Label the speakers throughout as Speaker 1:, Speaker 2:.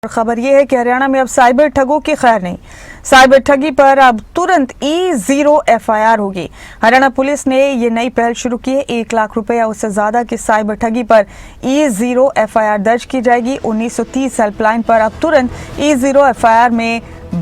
Speaker 1: खबर ये है कि हरियाणा में अब साइबर ठगों की खैर नहीं। साइबर ठगी पर अब तुरंत E0 FIR होगी। हरियाणा पुलिस ने ये नई पहल शुरू की है। 1 लाख रुपए या उससे ज्यादा की साइबर ठगी पर E0 FIR दर्ज की जाएगी। 1930 हेल्पलाइन पर अब तुरंत E0 FIR में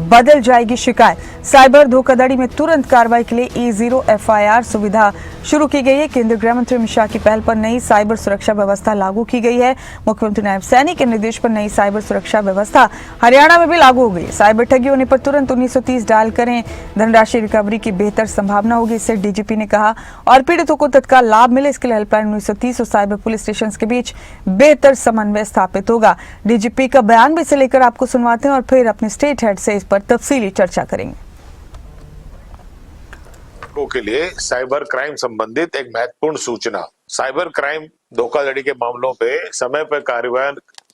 Speaker 1: बदल जाएगी शिकायत। साइबर धोखाधड़ी में तुरंत कार्रवाई के लिए E0 FIR सुविधा शुरू की गई है। केंद्रीय गृह मंत्री अमित शाह की पहल पर नई साइबर सुरक्षा व्यवस्था लागू की गई है। मुख्यमंत्री नायब सैनी के निर्देश पर नई साइबर सुरक्षा व्यवस्था हरियाणा में भी लागू हो गई। साइबर ठगी होने पर तुरंत 1930 डायल करें। धनराशि रिकवरी की बेहतर संभावना होगी, इससे डीजीपी ने कहा, और पीड़ितों को तत्काल लाभ मिले इसके लिए हेल्पलाइन 1930 और साइबर पुलिस स्टेशन के बीच बेहतर समन्वय स्थापित होगा। डीजीपी का बयान भी इसे लेकर आपको सुनवाते हैं और फिर अपने स्टेट हेड से इस पर तफसीली चर्चा करेंगे।
Speaker 2: के लिए साइबर क्राइम संबंधित एक महत्वपूर्ण सूचना। साइबर क्राइम धोखाधड़ी के मामलों पे समय पर कार्रवाई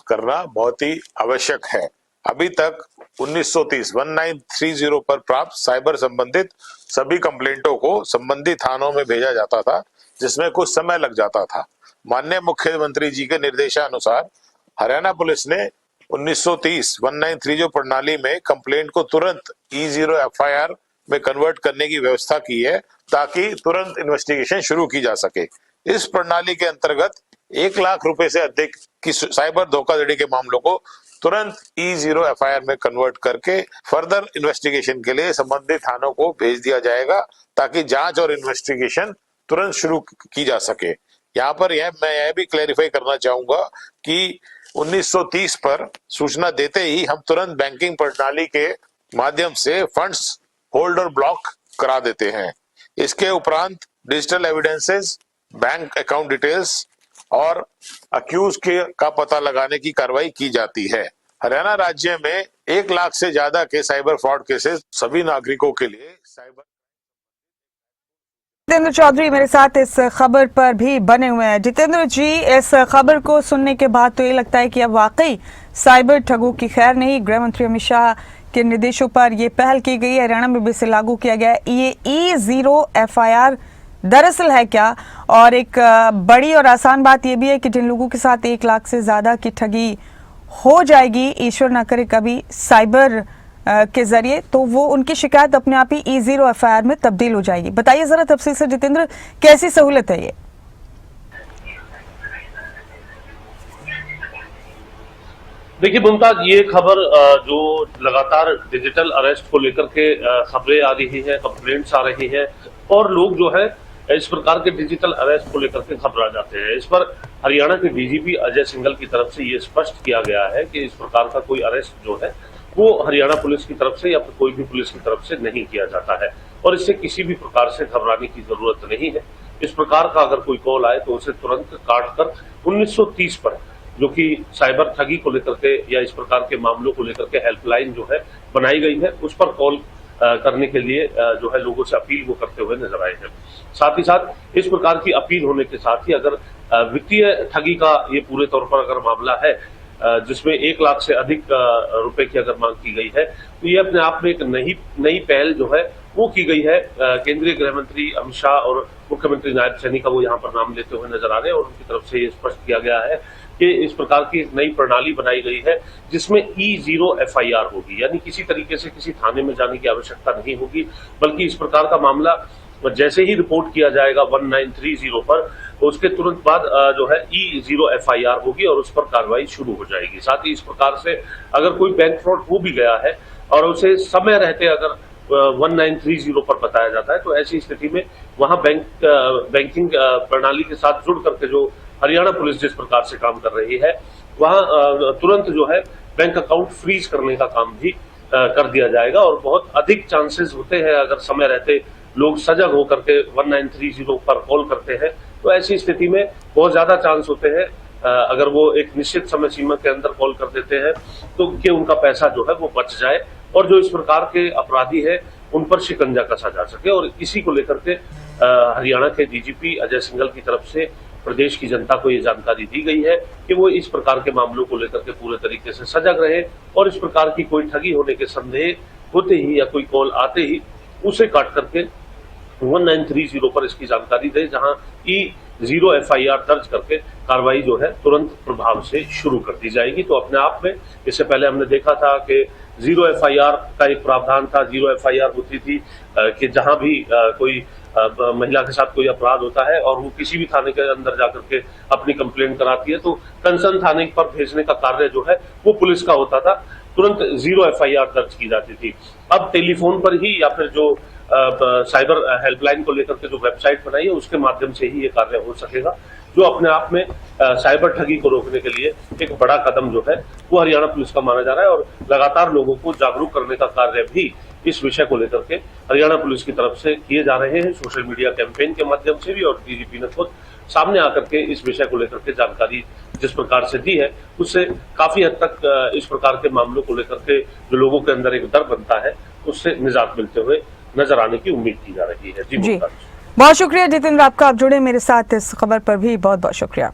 Speaker 2: करना बहुत ही आवश्यक है। अभी तक 1930 पर प्राप्त साइबर संबंधित सभी कंप्लेंटों को संबंधित थानों में भेजा जाता था, जिसमें कुछ समय लग जाता था। माननीय मुख्यमंत्री जी के निर्देशानुसार हरियाणा पुलिस ने 1930 प्रणाली में कंप्लेंट को तुरंत E0 FIR में कन्वर्ट करने की व्यवस्था की है, ताकि तुरंत इन्वेस्टिगेशन शुरू की जा सके। इस प्रणाली के अंतर्गत 1 लाख रुपए से अधिक की साइबर धोखाधड़ी के मामलों को तुरंत E0 FIR में कन्वर्ट करके फर्दर इन्वेस्टिगेशन के लिए संबंधित थानों को भेज दिया जाएगा, ताकि जांच और इन्वेस्टिगेशन तुरंत शुरू की जा सके। यहाँ पर मैं यह भी क्लैरिफाई करना चाहूंगा कि 1930 पर सूचना देते ही हम तुरंत बैंकिंग प्रणाली के माध्यम से फंड्स होल्ड और ब्लॉक करा देते हैं। इसके उपरांत digital evidences, bank account details और अक्यूज के का पता लगाने की कार्रवाई की जाती है। हरियाणा राज्य में 1 लाख से ज्यादा के साइबर फ्रॉड केसेस सभी नागरिकों के लिए साइबर।
Speaker 1: जितेंद्र चौधरी मेरे साथ इस खबर पर भी बने हुए हैं। जितेंद्र जी, इस खबर को सुनने के बाद तो ये लगता है कि अब वाकई साइबर ठगों की खैर नहीं। गृह मंत्री अमित शाह के निर्देशों पर यह पहल की गई है, हरियाणा में भी इसे लागू किया गया है। ये E0 FIR दरअसल है क्या? और एक बड़ी और आसान बात यह भी है कि जिन लोगों के साथ 1 लाख से ज्यादा की ठगी हो जाएगी, ईश्वर न करे कभी साइबर के जरिए, तो वो उनकी शिकायत अपने आप ही E0 FIR में तब्दील हो जाएगी। बताइए जरा तफसील से जितेंद्र, कैसी सहूलत है ये?
Speaker 3: देखिए मुमताज, ये खबर जो लगातार डिजिटल अरेस्ट को लेकर के खबरें आ रही हैं, कंप्लेंट्स आ रही हैं और लोग जो है इस प्रकार के डिजिटल अरेस्ट को लेकर के घबरा जाते हैं। इस पर हरियाणा के डीजीपी अजय सिंघल की तरफ से ये स्पष्ट किया गया है कि इस प्रकार का कोई अरेस्ट जो है वो हरियाणा पुलिस की तरफ से या फिर कोई भी पुलिस की तरफ से नहीं किया जाता है और इससे किसी भी प्रकार से घबराने की जरूरत नहीं है। इस प्रकार का अगर कोई कॉल आए तो उसे तुरंत काट कर 1930 पर, जो कि साइबर ठगी को लेकर के या इस प्रकार के मामलों को लेकर के हेल्पलाइन जो है बनाई गई है, उस पर कॉल करने के लिए जो है लोगों से अपील वो करते हुए नजर आए हैं। साथ ही साथ इस प्रकार की अपील होने के साथ ही अगर वित्तीय ठगी का ये पूरे तौर पर अगर मामला है जिसमें 1 लाख से अधिक रुपए की अगर मांग की गई है, तो ये अपने आप में एक नई पहल जो है वो की गई है। केंद्रीय गृह मंत्री अमित शाह और मुख्यमंत्री नायब सैनी का वो यहाँ पर नाम लेते हुए नजर आ रहे हैं और उनकी तरफ से ये स्पष्ट किया गया है कि इस प्रकार की एक नई प्रणाली बनाई गई है जिसमें E0 FIR होगी, यानी किसी तरीके से किसी थाने में जाने की आवश्यकता नहीं होगी, बल्कि इस प्रकार का मामला जैसे ही रिपोर्ट किया जाएगा 1930 पर, तो उसके तुरंत बाद जो है E0 FIR होगी और उस पर कार्रवाई शुरू हो जाएगी। साथ ही इस प्रकार से अगर कोई बैंक फ्रॉड हो भी गया है और उसे समय रहते अगर 1930 पर बताया जाता है, तो ऐसी स्थिति में वहां बैंकिंग प्रणाली के साथ जुड़ करके जो हरियाणा पुलिस जिस प्रकार से काम कर रही है, वहां तुरंत जो है बैंक अकाउंट फ्रीज करने का काम भी कर दिया जाएगा और बहुत अधिक चांसेस होते हैं अगर समय रहते लोग सजग होकर के 1930 पर कॉल करते हैं, तो ऐसी स्थिति में बहुत ज्यादा चांस होते हैं अगर वो एक निश्चित समय सीमा के अंदर कॉल कर देते हैं तो कि उनका पैसा जो है वो बच जाए और जो इस प्रकार के अपराधी है उन पर शिकंजा कसा जा सके। और इसी को लेकर के हरियाणा के डीजीपी अजय सिंघल की तरफ से प्रदेश की जनता को ये जानकारी दी गई है कि वो इस प्रकार के मामलों को लेकर के पूरे तरीके से सजग रहे और इस प्रकार की कोई ठगी होने के संदेह होते ही या कोई कॉल आते ही उसे काट करके 1930 पर इसकी जानकारी दे, जहां 0 FIR दर्ज करके कार्रवाई जो है तुरंत प्रभाव से शुरू कर दी जाएगी। तो अपने आप में इससे पहले हमने देखा था कि 0 FIR का एक प्रावधान था। 0 FIR होती थी कि जहां भी कोई महिला के साथ कोई अपराध होता है और वो किसी भी थाने के अंदर जाकर के अपनी कंप्लेंट कराती है तो कंसर्न थाने पर भेजने का कार्य जो है वो पुलिस का होता था, तुरंत 0 FIR दर्ज की जाती थी। अब टेलीफोन पर ही या फिर जो साइबर हेल्पलाइन को लेकर के जो वेबसाइट बनाई है उसके माध्यम से ही ये कार्य हो सकेगा, जो अपने आप में साइबर ठगी को रोकने के लिए एक बड़ा कदम जो है वो हरियाणा पुलिस का माना जा रहा है। और लगातार लोगों को जागरूक करने का कार्य भी इस विषय को लेकर के हरियाणा पुलिस की तरफ से किए जा रहे हैं, सोशल मीडिया कैंपेन के माध्यम से भी। और डीजीपी ने खुद सामने आकर के इस विषय को लेकर के जानकारी जिस प्रकार से दी है उससे काफी हद तक इस प्रकार के मामलों को लेकर के जो लोगों के अंदर एक डर बनता है उससे निजात मिलते हुए नजर आने की उम्मीद की जा रही है। जी।
Speaker 1: बहुत शुक्रिया जितेंद्र, आपका आप जुड़े मेरे साथ इस खबर पर भी बहुत बहुत शुक्रिया।